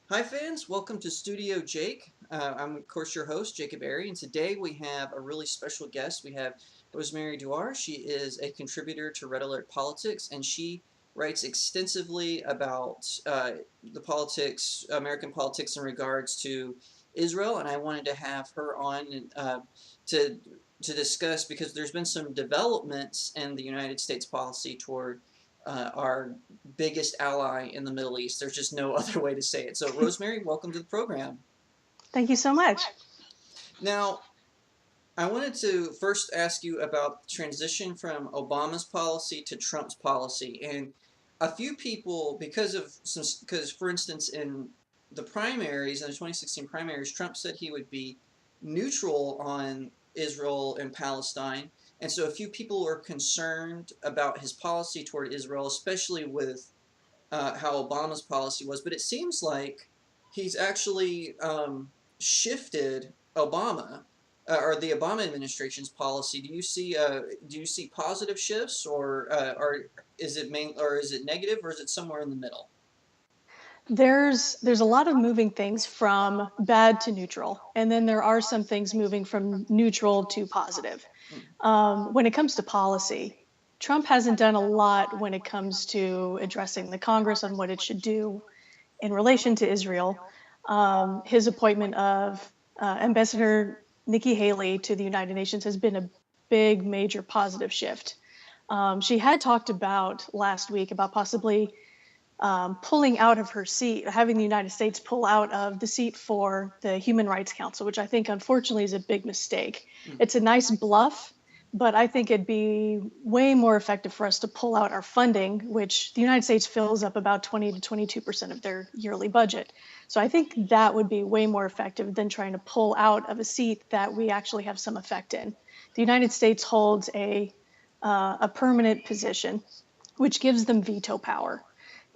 Hi fans, welcome to Studio Jake. I'm of course your host, Jacob Airy, and today we have a really special guest. We have Rosemary Dewar. She is a contributor to Red Alert Politics, and she writes extensively about the politics, American politics in regards to Israel, and I wanted to have her on to to discuss because there's been some developments in the United States policy toward our biggest ally in the Middle East. There's just no other way to say it. So, Rosemary, welcome to the program. Thank you so much. Now, I wanted to first ask you about the transition from Obama's policy to Trump's policy. And a few people, because for instance, in the primaries, in the 2016 primaries, Trump said he would be neutral on Israel and Palestine. And so a few people were concerned about his policy toward Israel, especially with how Obama's policy was, but it seems like he's actually shifted Obama or the Obama administration's policy. Do you see positive shifts, or is it negative, or is it somewhere in the middle? There's a lot of moving things from bad to neutral, and then there are some things moving from neutral to positive. Hmm. When it comes to policy, Trump hasn't done a lot when it comes to addressing the Congress on what it should do in relation to Israel. His appointment of Ambassador Nikki Haley to the United Nations has been a big, major positive shift. She had talked about last week about possibly pulling out of her seat, having the United States pull out of the seat for the Human Rights Council, which I think unfortunately is a big mistake. Hmm. It's a nice bluff, but I think it'd be way more effective for us to pull out our funding, which the United States fills up about 20 to 22% of their yearly budget. So I think that would be way more effective than trying to pull out of a seat that we actually have some effect in. The United States holds a permanent position, which gives them veto power,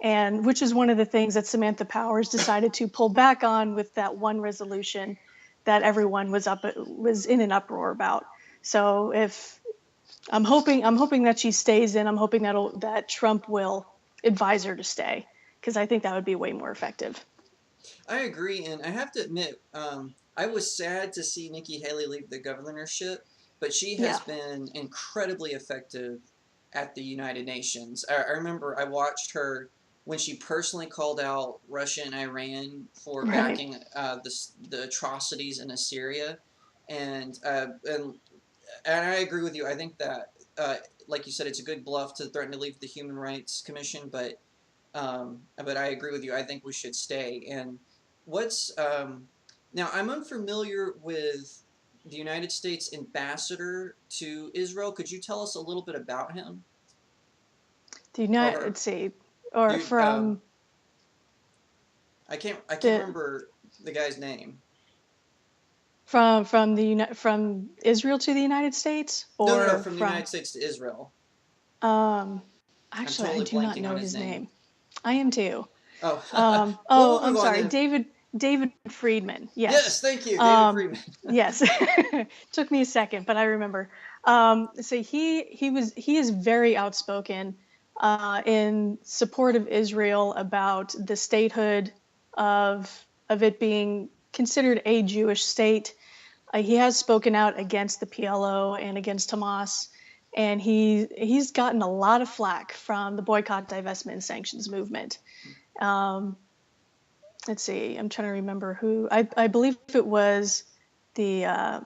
and which is one of the things that Samantha Powers decided to pull back on with that one resolution that everyone was in an uproar about. So if I'm hoping that she stays in. I'm hoping that Trump will advise her to stay, because I think that would be way more effective. I agree, and I have to admit, I was sad to see Nikki Haley leave the governorship, but she has Yeah. been incredibly effective at the United Nations. I remember I watched her when she personally called out Russia and Iran for Right. backing the atrocities in Assyria, and uh, and and I agree with you. I think that, like you said, it's a good bluff to threaten to leave the Human Rights Commission, but I agree with you. I think we should stay. And what's now? I'm unfamiliar with the United States ambassador to Israel. Could you tell us a little bit about him The or United, her? let's see, Do or you, from I can't the remember the guy's name. from Israel to the United States, No, no, no. or From the from United States to Israel. um, I'm actually, I totally do not blanking know on his his name. name. I am too. Oh, well, Oh, we'll I'm move on sorry, then. David Friedman. Yes. Yes, thank you, David Um, Friedman. yes. Took me a second, but I remember. So he is very outspoken in support of Israel about the statehood of it being considered a Jewish state. He has spoken out against the PLO and against Hamas, and he's gotten a lot of flack from the boycott, divestment, and sanctions movement. Um, let's see, I'm trying to remember who. I believe it was the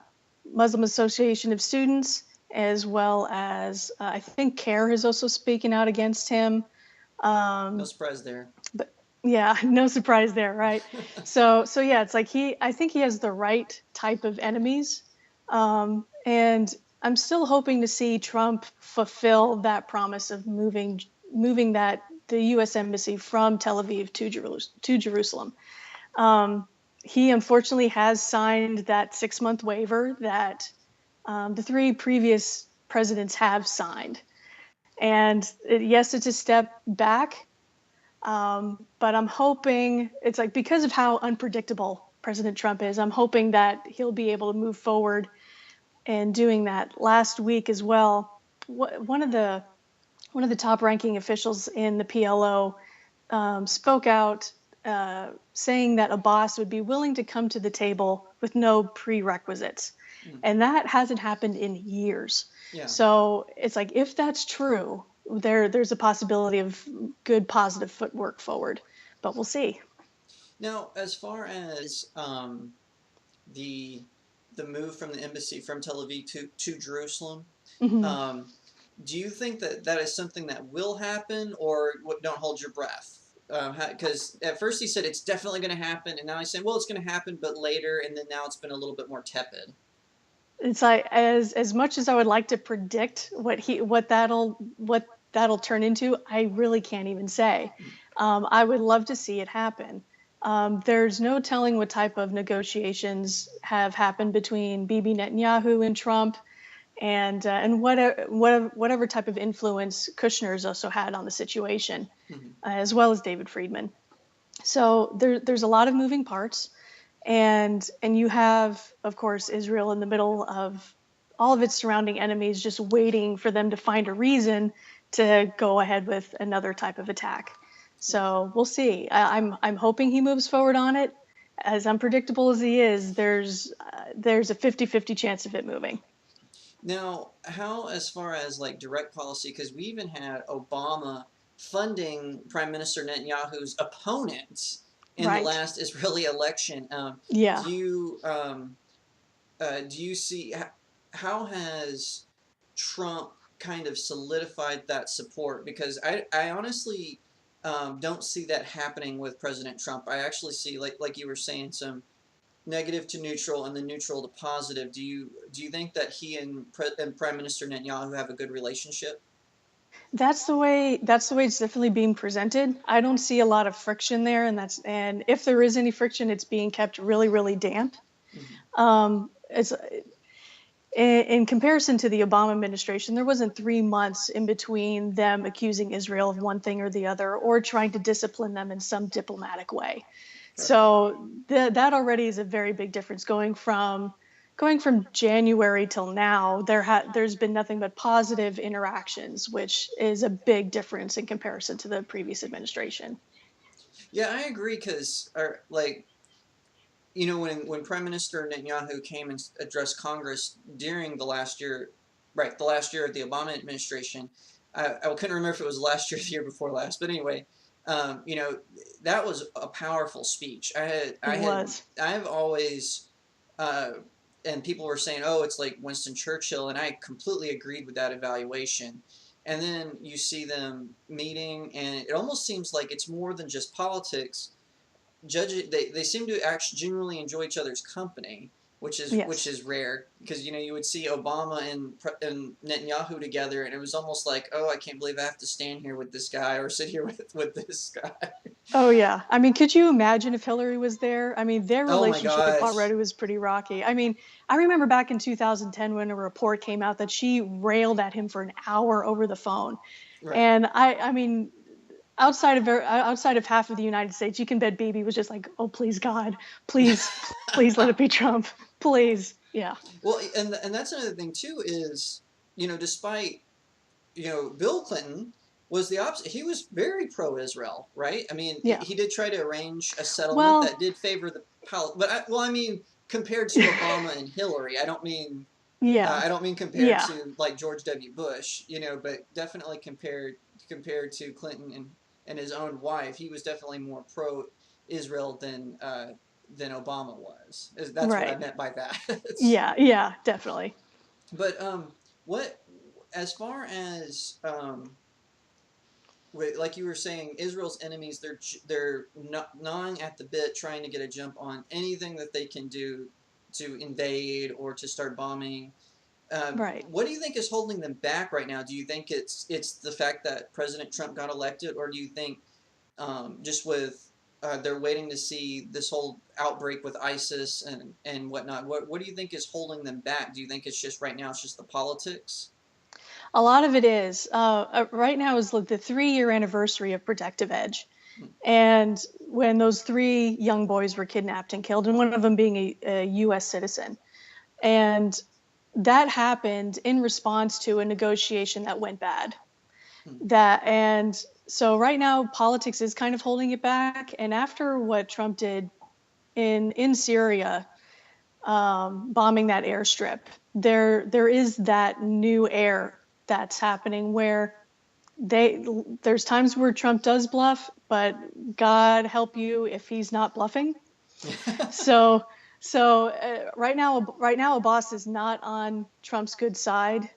Muslim Association of Students, as well as I think CARE is also speaking out against him. No Um, surprise there. but yeah, no surprise there, right? So yeah, it's like I think he has the right type of enemies, and I'm still hoping to see Trump fulfill that promise of moving that the U.S. embassy from Tel Aviv to Jerusalem. Um, he unfortunately has signed that 6-month waiver that the three previous presidents have signed, and yes, it's a step back, but I'm hoping it's like, because of how unpredictable President Trump is, I'm hoping that he'll be able to move forward in doing that. Last week as well, one of the top ranking officials in the PLO spoke out saying that Abbas would be willing to come to the table with no prerequisites. Mm. And that hasn't happened in years. Yeah. So it's like, if that's true, there's a possibility of good positive footwork forward, but we'll see. Now, as far as the the move from the embassy from Tel Aviv to Jerusalem, Hmm. um, do you think that that is something that will happen, or don't hold your breath? Because at first he said it's definitely going to happen, and now he's saying, well, it's going to happen, but later, and then now it's been a little bit more tepid. It's like, as much as I would like to predict what that'll turn into, I really can't even say. I would love to see it happen. There's no telling what type of negotiations have happened between Bibi Netanyahu and Trump, and whatever type of influence Kushner's also had on the situation, Mhm. as well as David Friedman. So there's a lot of moving parts, and you have, of course, Israel in the middle of all of its surrounding enemies, just waiting for them to find a reason to go ahead with another type of attack. So we'll see. I'm hoping he moves forward on it. As unpredictable as he is, there's a 50-50 chance of it moving. Now, how, as far as like direct policy, because we even had Obama funding Prime Minister Netanyahu's opponents in the Right. last Israeli election. Yeah. Do you see how has Trump kind of solidified that support? Because I honestly don't see that happening with President Trump. I actually see, like you were saying, some negative to neutral and then neutral to positive. Do you think that he and Prime Minister Netanyahu have a good relationship? That's the way it's definitely being presented. I don't see a lot of friction there, and if there is any friction, it's being kept really, really damp. Mm-hmm. It's in comparison to the Obama administration, there wasn't 3 months in between them accusing Israel of one thing or the other, or trying to discipline them in some diplomatic way. Right. So that already is a very big difference. Going from January till now, there's been nothing but positive interactions, which is a big difference in comparison to the previous administration. Yeah, I agree. Because, like, when Prime Minister Netanyahu came and addressed Congress during the last year, right, the last year of the Obama administration, I couldn't remember if it was last year or the year before last, but anyway, um, you know, that was a powerful speech. It was. I have always, uh, and people were saying, oh, it's like Winston Churchill, and I completely agreed with that evaluation. And then you see them meeting, and it almost seems like it's more than just politics. They seem to actually genuinely enjoy each other's company, which Yes. is rare, because you would see Obama and Netanyahu together, and it was almost like, oh, I can't believe I have to stand here with this guy or sit here with this guy. Oh yeah. I mean, could you imagine if Hillary was there? I mean, their Oh my relationship gosh. already was pretty rocky. I mean, I remember back in 2010 when a report came out that she railed at him for an hour over the phone. Right. And I mean, outside of half of the United States, you can bet Bibi was just like, "Oh, please God, please, please let it be Trump, please." Yeah. Well, and that's another thing too, is despite Bill Clinton was the opposite. He was very pro-Israel, right? I mean, Yeah. he did try to arrange a settlement Well, that did favor the but I mean, compared to Obama and Hillary, yeah. I don't mean compared Yeah. to like George W. Bush, but definitely compared to Clinton and his own wife. He was definitely more pro-Israel than Obama was. That's what I Right. meant by that. Yeah. Yeah. Definitely. But what as far as like you were saying, Israel's enemies, they're gnawing at the bit, trying to get a jump on anything that they can do to invade or to start bombing. Right. What do you think is holding them back right now? Do you think it's the fact that President Trump got elected, or do you think just with they're waiting to see this whole outbreak with ISIS and whatnot? What do you think is holding them back? Do you think it's just right now? It's just the politics. A lot of it is. Right now is the 3-year anniversary of Protective Edge. Hmm. And when those 3 young boys were kidnapped and killed, and one of them being a U.S. citizen. And that happened in response to a negotiation that went bad. Hmm. And so right now politics is kind of holding it back. And after what Trump did in Syria, bombing that airstrip, there is that new air that's happening where there's times where Trump does bluff, but God help you if he's not bluffing. So right now Abbas is not on Trump's good side.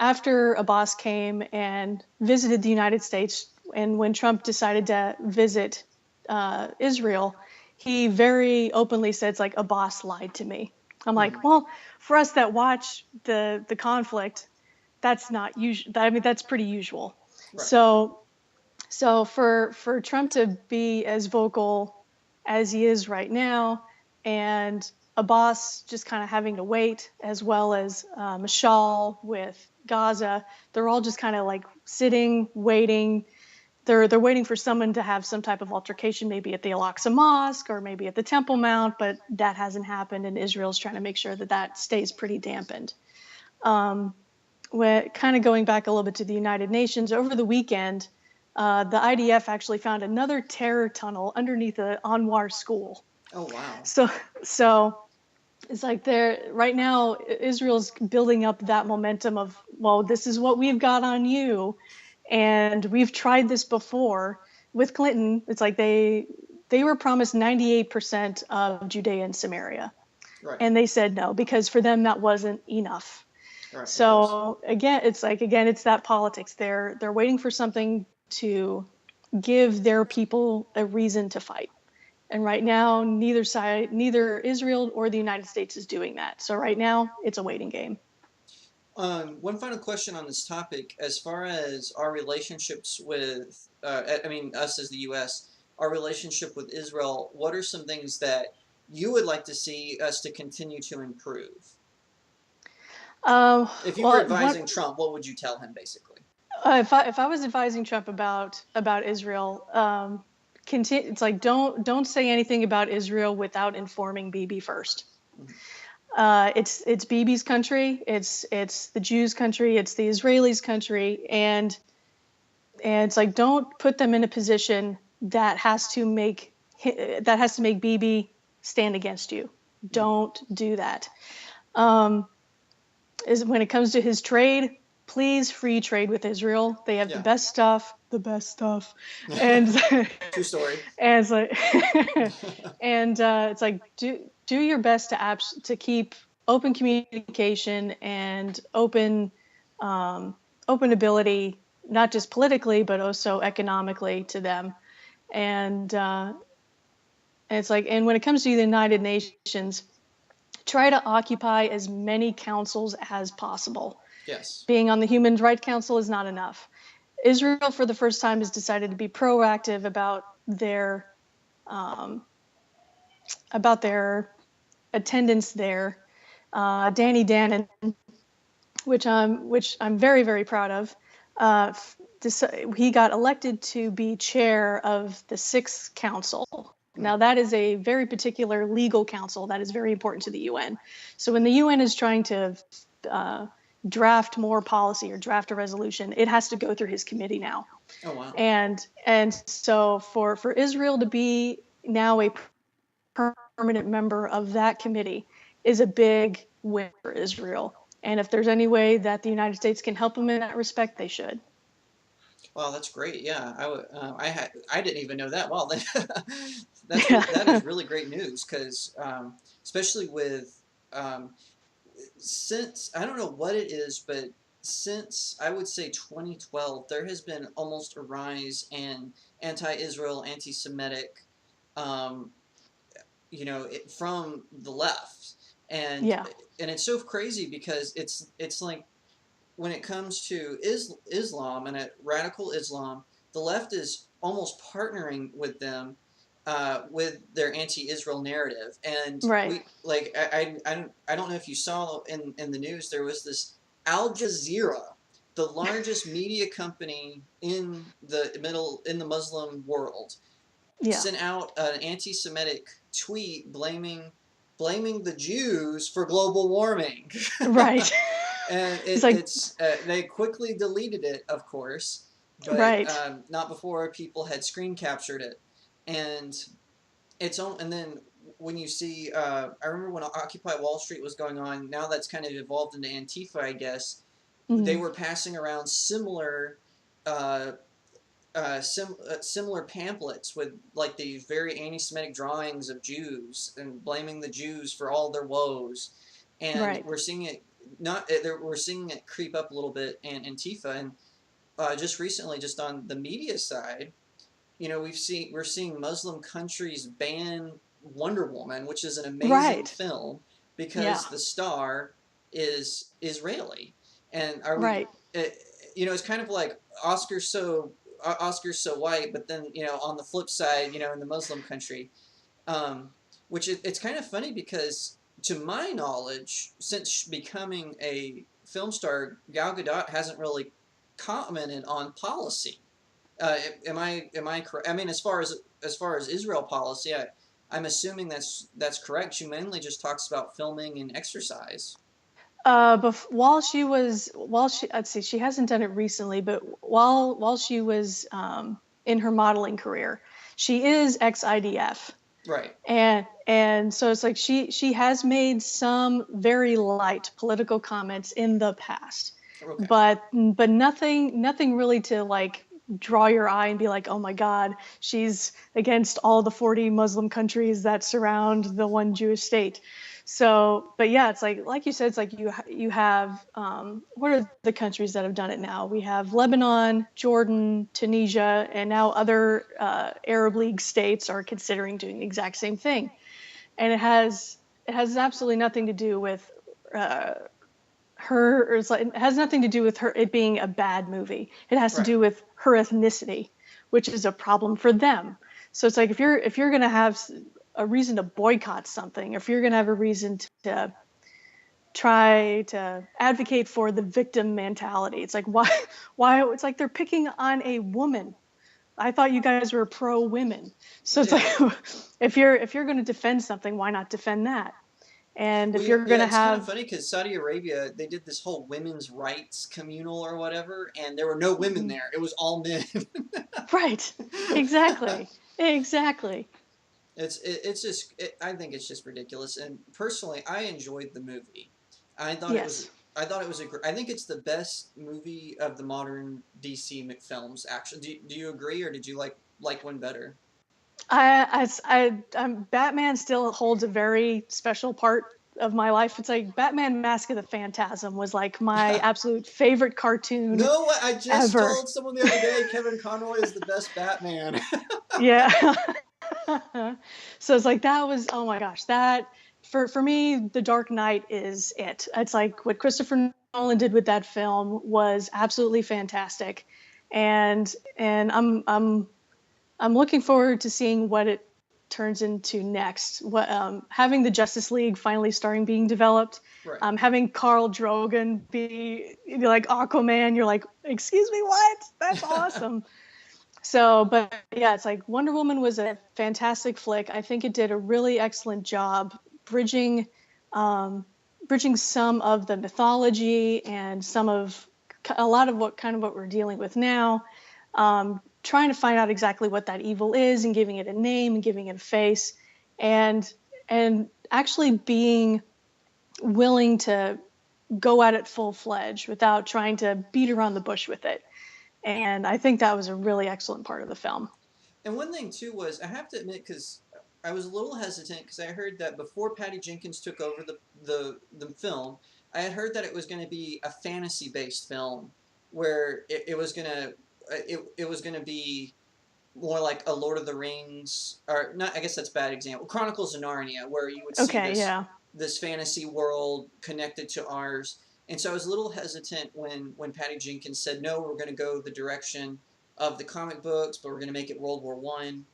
After Abbas came and visited the United States, and when Trump decided to visit Israel, he very openly said, it's like, Abbas lied to me. I'm like, well, for us that watch the conflict, that's not usual. I mean, that's pretty usual. Right. So for Trump to be as vocal as he is right now, and Abbas just kind of having to wait, as well as Mashal with Gaza, they're all just kind of like sitting, waiting. They're waiting for someone to have some type of altercation, maybe at the Al-Aqsa Mosque or maybe at the Temple Mount, but that hasn't happened, and Israel's trying to make sure that that stays pretty dampened. Kind of going back a little bit to the United Nations, over the weekend, the IDF actually found another terror tunnel underneath the Anwar school. Oh, wow. So it's like right now, Israel's building up that momentum of, well, this is what we've got on you. And we've tried this before with Clinton. It's like they were promised 98% of Judea and Samaria. Right. And they said no, because for them that wasn't enough. Right, so again, it's that politics. They're waiting for something to give their people a reason to fight. And right now, neither Israel or the United States is doing that. So right now, it's a waiting game. One final question on this topic, as far as our relationships with, us as the U.S., our relationship with Israel, what are some things that you would like to see us to continue to improve? If you were advising Trump, what would you tell him, basically? If I was advising Trump about Israel, it's like, don't say anything about Israel without informing Bibi first. It's Bibi's country. It's the Jews' country. It's the Israelis' country, and it's like, don't put them in a position that has to make Bibi stand against you. Don't do that. Is when it comes to his trade, please free trade with Israel. They have the best stuff. And true story. And it's like, it's like, do your best to keep open communication and open ability, not just politically but also economically, to them. And it's like, and when it comes to the United Nations, try to occupy as many councils as possible. Yes. Being on the Human Rights Council is not enough. Israel, for the first time, has decided to be proactive about their attendance there. Danny Dannon, which I'm very, very proud of, he got elected to be chair of the Sixth Council. Now, that is a very particular legal council that is very important to the UN. So when the UN is trying to draft more policy or draft a resolution, it has to go through his committee now. Oh, wow. And so for Israel to be now a permanent member of that committee is a big win for Israel. And if there's any way that the United States can help them in that respect, they should. Wow, that's great. Yeah, I didn't even know that. Wow, that is really great news, because especially with since, I don't know what it is, but since, I would say, 2012, there has been almost a rise in anti-Israel, anti-Semitic, from the left, and it's so crazy, because it's like, when it comes to Islam and radical Islam, the left is almost partnering with them with their anti-Israel narrative. And right. I don't know if you saw in the news, there was this Al Jazeera, the largest media company in the Muslim world, sent out an anti-Semitic tweet blaming the Jews for global warming. Right. And they quickly deleted it, of course, but Right. not before people had screen captured it. And and then when you see, I remember when Occupy Wall Street was going on. Now that's kind of evolved into Antifa, I guess. They Mm. were passing around similar uh, similar pamphlets with like these very anti-Semitic drawings of Jews and blaming the Jews for all their woes, and Right. we're seeing it we're seeing it creep up a little bit in Antifa, and just recently, just on the media side, we're seeing Muslim countries ban Wonder Woman, which is an amazing Right. film Yeah. because the star is Israeli, and are we? Right. It's kind of like Oscar's so white, but then on the flip side, in the Muslim country, um, which it's kind of funny because to my knowledge, since becoming a film star, Gal Gadot hasn't really commented on policy. Am I correct? I mean, as far as Israel policy, I'm assuming that's correct. She mainly just talks about filming and exercise. While she, let's see, she hasn't done it recently, but while she was in her modeling career, she is ex-IDF. Right. And so it's like she has made some very light political comments in the past, Okay. but nothing really to like draw your eye and be like, oh my God, she's against all the 40 Muslim countries that surround the one Jewish state. So, but yeah, it's like you said, it's like you have what are the countries that have done it now? We have Lebanon, Jordan, Tunisia, and now other Arab League states are considering doing the exact same thing. And it has absolutely nothing to do with uh, her. Or it has nothing to do with her it being a bad movie. It has to Right. do with her ethnicity, which is a problem for them. So it's like if you're going to have a reason to boycott something, if you're going to have a reason to try to advocate for the victim mentality, it's like why it's like they're picking on a woman. I thought you guys were pro women. So it's Yeah. like if you're going to defend something, why not defend that? And Well, if yeah, you're going yeah, to it's kind of have funny because Saudi Arabia, they did this whole women's rights communal or whatever, and there were no women there. It was all men. right, exactly, exactly. I think it's just ridiculous. And personally, I enjoyed the movie. I thought it was Yes. I thought it was I think it's the best movie of the modern DC films. Actually, do you agree, or did you like one better? Batman still holds a very special part of my life. It's like Batman Mask of the Phantasm was like my absolute favorite cartoon No, I just ever. told someone the other day Kevin Conroy is the best Batman. Yeah. So it's like that was, oh my gosh, that for me The Dark Knight is it. It's like what Christopher Nolan did with that film was absolutely fantastic. And I'm looking forward to seeing what it turns into next. What having the Justice League finally starting being developed, Right. having Carl Drogon be like Aquaman. You're like, excuse me, what? That's awesome. So, but yeah, it's like Wonder Woman was a fantastic flick. I think it did a really excellent job bridging, um, bridging some of the mythology and a lot of what we're dealing with now. Trying to find out exactly what that evil is and giving it a name and giving it a face, and and actually being willing to go at it full fledged without trying to beat around the bush with it. And I think that was a really excellent part of the film. And one thing too was I have to admit because I was a little hesitant because I heard that before Patty Jenkins took over the film, I had heard that it was going to be a fantasy based film where it was gonna it was gonna be more like a Lord of the Rings, or not. I guess that's a bad example. Chronicles of Narnia, where you would see Okay, this yeah. fantasy world connected to ours. And so I was a little hesitant when Patty Jenkins said, "No, we're going to go the direction of the comic books, but we're going to make it World War One."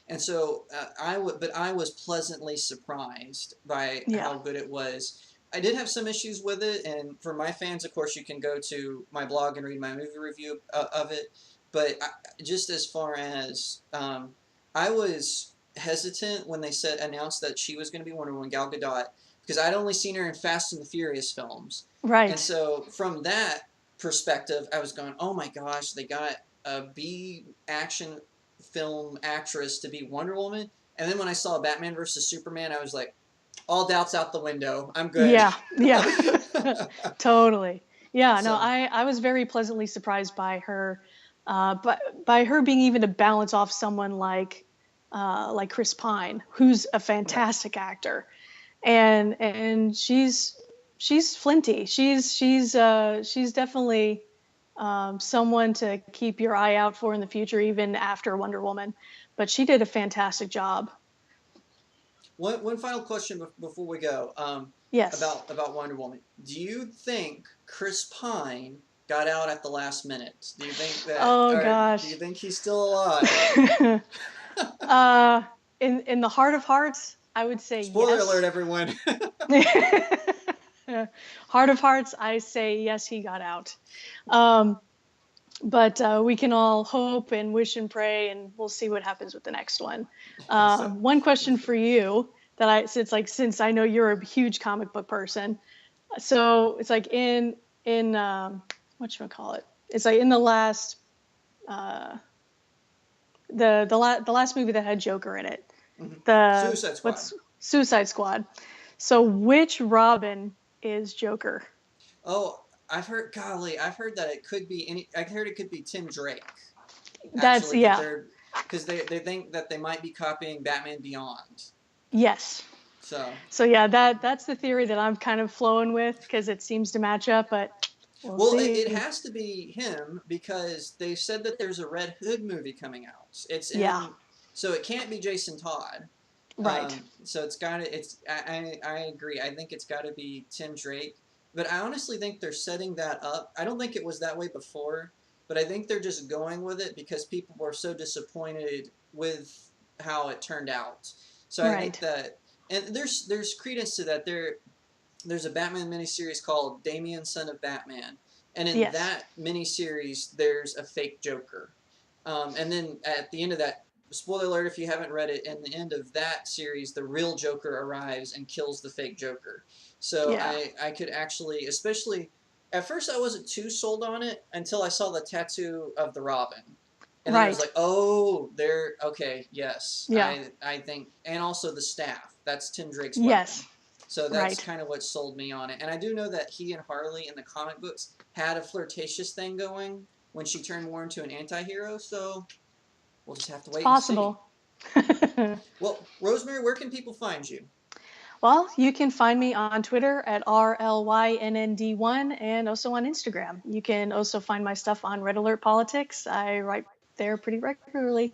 And so but I was pleasantly surprised by Yeah. how good it was. I did have some issues with it, and for my fans, of course, you can go to my blog and read my movie review of it. But just as far as I was hesitant when they announced that she was going to be Wonder Woman, Gal Gadot, because I'd only seen her in Fast and the Furious films, and Right. so from that perspective, I was going, "Oh my gosh, they got a B action film actress to be Wonder Woman. And then when I saw Batman versus Superman, I was like, all doubts out the window. I'm good. Yeah, yeah, totally. Yeah, no, So, I was very pleasantly surprised by her, by her being even to balance off someone like Chris Pine, who's a right. fantastic actor, and she's flinty. She's definitely someone to keep your eye out for in the future, even after Wonder Woman. But she did a fantastic job. One final question before we go, Yes. about Wonder Woman. Do you think Chris Pine got out at the last minute? Do you think that, Oh or do you gosh. think he's still alive? uh, in the heart of hearts, I would say Spoiler alert, yes. everyone. Heart of hearts, I say yes, he got out. Um, but we can all hope and wish and pray, and we'll see what happens with the next one. So, One question for you that since I know you're a huge comic book person, so it's like in whatchamacallit? It's like in the last uh, the last movie that had Joker in it. mhm. The Suicide Squad. what's Suicide Squad. So which Robin is Joker? Oh, I've heard. Golly, I've heard that it could be any. I heard it could be Tim Drake. That's Actually, that yeah. they're because they think that they might be copying Batman Beyond. Yes. So, So yeah, that's the theory that I'm kind of flowing with because it seems to match up, but we'll well, it see. has to be him because they said that there's a Red Hood movie coming out. It's Yeah. in, so it can't be Jason Todd. Right. So it's got to. It's I agree. I think it's got to be Tim Drake. But I honestly think they're setting that up. I don't think it was that way before, but I think they're just going with it because people were so disappointed with how it turned out. So I think Right. that, and there's credence to that. There's a Batman miniseries called Damian, Son of Batman, and in Yes. that miniseries, there's a fake Joker. And then at the end of that, spoiler alert if you haven't read it, in the end of that series, the real Joker arrives and kills the fake Joker. So Yeah. I could actually, especially at first, I wasn't too sold on it until I saw the tattoo of the Robin. And then I was Right. like, oh, there, okay, yes. Yeah. I think, and also the staff. That's Tim Drake's weapon. Yes. So that's Right. kind of what sold me on it. And I do know that he and Harley in the comic books had a flirtatious thing going when she turned more into an anti-hero. So we'll just have to It's wait and see. possible. Well, Rosemary, where can people find you? Well, you can find me on Twitter at RLYNND1 and also on Instagram. You can also find my stuff on Red Alert Politics. I write there pretty regularly.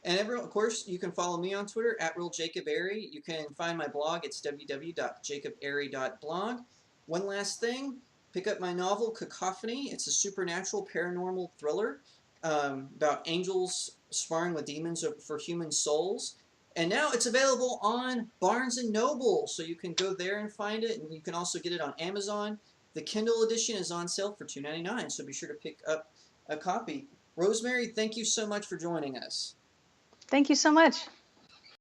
And everyone, of course, you can follow me on Twitter at RealJacobAiry. You can find my blog. It's www.jacobairy.blog. One last thing, pick up my novel Cacophony. It's a supernatural paranormal thriller about angels sparring with demons for human souls. And now it's available on Barnes and Noble, so you can go there and find it, and you can also get it on Amazon. The Kindle edition is on sale for $2.99, so be sure to pick up a copy. Rosemary, thank you so much for joining us. Thank you so much.